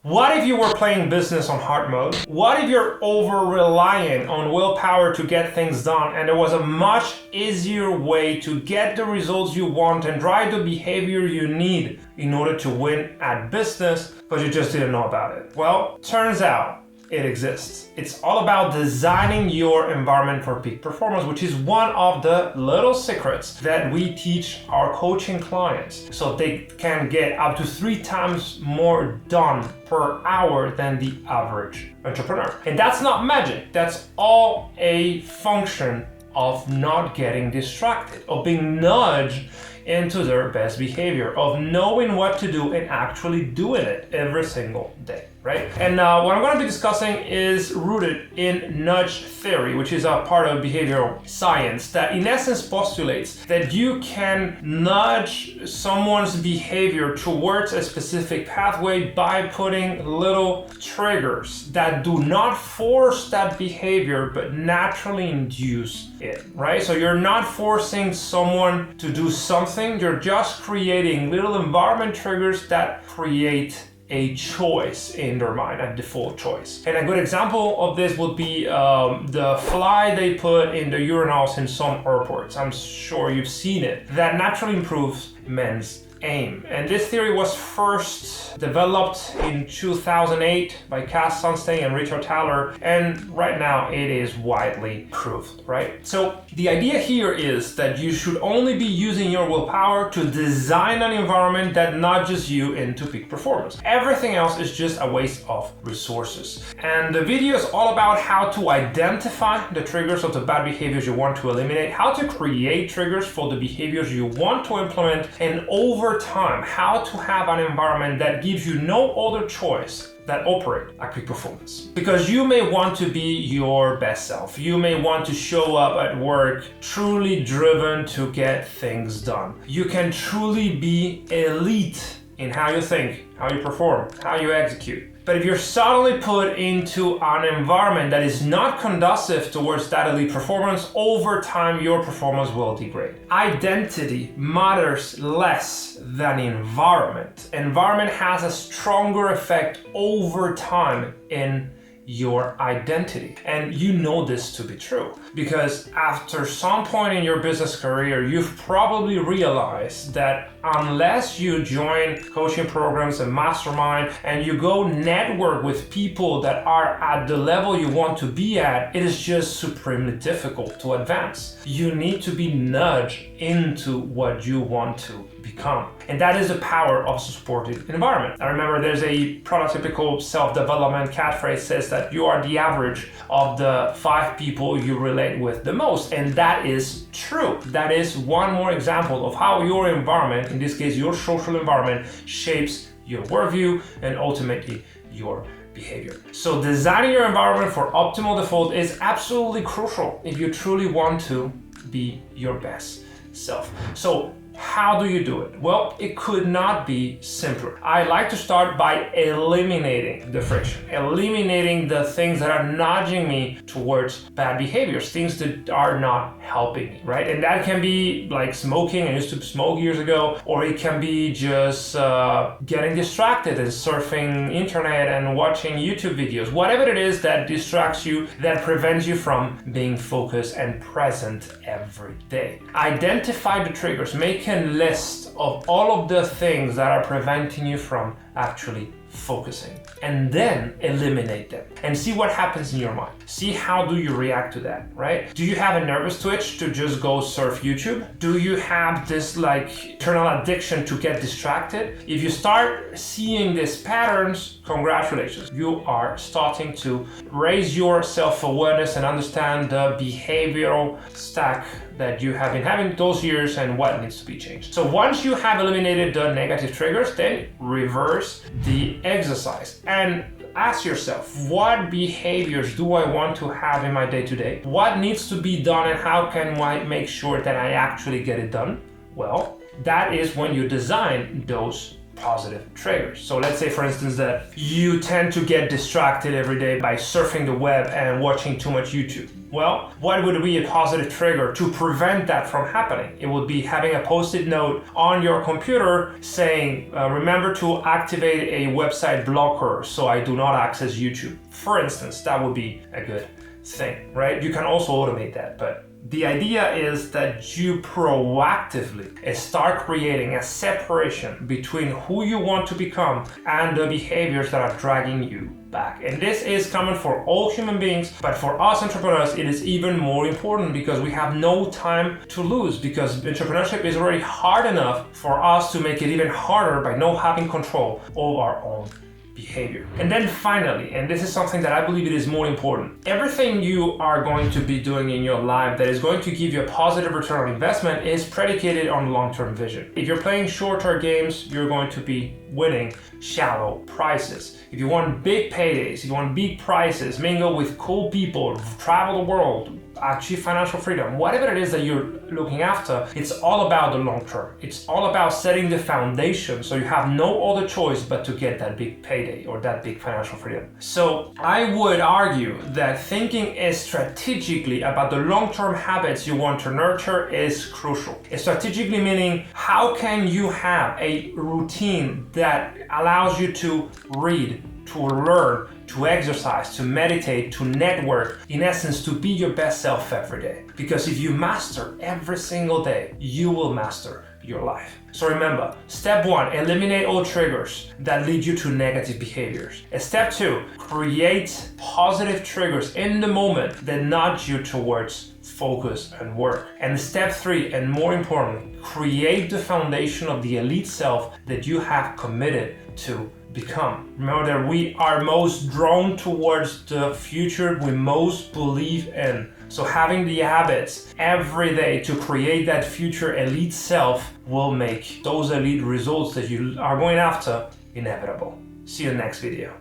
What if you were playing business on hard mode? What if you're over-reliant on willpower to get things done and there was a much easier way to get the results you want and drive the behavior you need in order to win at business, but you just didn't know about it? Well, turns out it exists. It's all about designing your environment for peak performance, which is one of the little secrets that we teach our coaching clients so they can get up to 3 times more done per hour than the average entrepreneur. And that's not magic. That's all a function of not getting distracted, of being nudged into their best behavior, of knowing what to do and actually doing it every single day, right? And what I'm going to be discussing is rooted in nudge theory, which is a part of behavioral science that in essence postulates that you can nudge someone's behavior towards a specific pathway by putting little triggers that do not force that behavior but naturally induce it, right? So you're not forcing someone to do something, you're just creating little environment triggers that create a choice in their mind, a default choice. And a good example of this would be the fly they put in the urinals in some airports. I'm sure you've seen it. That naturally improves men's aim. And this theory was first developed in 2008 by Cass Sunstein and Richard Thaler, and right now it is widely proved, right? So the idea here is that you should only be using your willpower to design an environment that nudges you into peak performance. Everything else is just a waste of resources. And the video is all about how to identify the triggers of the bad behaviors you want to eliminate, how to create triggers for the behaviors you want to implement, and over time, how to have an environment that gives you no other choice that operate at peak performance. Because you may want to be your best self. You may want to show up at work truly driven to get things done. You can truly be elite in how you think, how you perform, how you execute. But if you're suddenly put into an environment that is not conducive towards that elite performance, over time your performance will degrade. Identity matters less than environment. Environment has a stronger effect over time in your identity. And you know this to be true because after some point in your business career, you've probably realized that unless you join coaching programs and mastermind and you go network with people that are at the level you want to be at, it is just supremely difficult to advance. You need to be nudged into what you want to become. And that is the power of a supported environment. I remember there's a prototypical self-development catchphrase says that you are the average of the 5 people you relate with the most. And that is true. That is one more example of how your environment, in this case your social environment, shapes your worldview and ultimately your behavior. So designing your environment for optimal default is absolutely crucial if you truly want to be your best self. So how do you do it? Well, it could not be simpler. I like to start by eliminating the friction, eliminating the things that are nudging me towards bad behaviors, things that are not helping me, right? And that can be like smoking. I used to smoke years ago, or it can be just getting distracted and surfing internet and watching YouTube videos, whatever it is that distracts you, that prevents you from being focused and present every day. Identify the triggers, make a list of all of the things that are preventing you from actually focusing, and then eliminate them and see what happens in your mind. See how do you react to that, right? Do you have a nervous twitch to just go surf YouTube? Do you have this like internal addiction to get distracted? If you start seeing these patterns, congratulations, you are starting to raise your self-awareness and understand the behavioral stack that you have been having those years and what needs to be changed. So once you have eliminated the negative triggers, then reverse the exercise and ask yourself, what behaviors do I want to have in my day-to-day? What needs to be done and how can I make sure that I actually get it done? Well, that is when you design those positive triggers. So let's say, for instance, that you tend to get distracted every day by surfing the web and watching too much YouTube. Well, what would be a positive trigger to prevent that from happening? It would be having a post-it note on your computer saying, remember to activate a website blocker so I do not access YouTube. For instance, that would be a good thing, right? You can also automate that, but the idea is that you proactively start creating a separation between who you want to become and the behaviors that are dragging you back. And this is common for all human beings, but for us entrepreneurs, it is even more important because we have no time to lose, because entrepreneurship is already hard enough for us to make it even harder by not having control over our own behavior. And then finally, and this is something that I believe it is more important, everything you are going to be doing in your life that is going to give you a positive return on investment is predicated on long-term vision. If you're playing short-term games, you're going to be winning shallow prizes. If you want big paydays, if you want big prizes, mingle with cool people, travel the world, achieve financial freedom, whatever it is that you're looking after, it's all about the long term. It's all about setting the foundation so you have no other choice but to get that big payday or that big financial freedom. So I would argue that thinking strategically about the long-term habits you want to nurture is crucial. Strategically meaning, how can you have a routine that allows you to read, to learn, to exercise, to meditate, to network, in essence, to be your best self every day. Because if you master every single day, you will master your life. So remember, step 1, eliminate all triggers that lead you to negative behaviors. Step 2, create positive triggers in the moment that nudge you towards focus and work. And step 3, and more importantly, create the foundation of the elite self that you have committed to become. Remember that we are most drawn towards the future we most believe in. So having the habits every day to create that future elite self will make those elite results that you are going after inevitable. See you in the next video.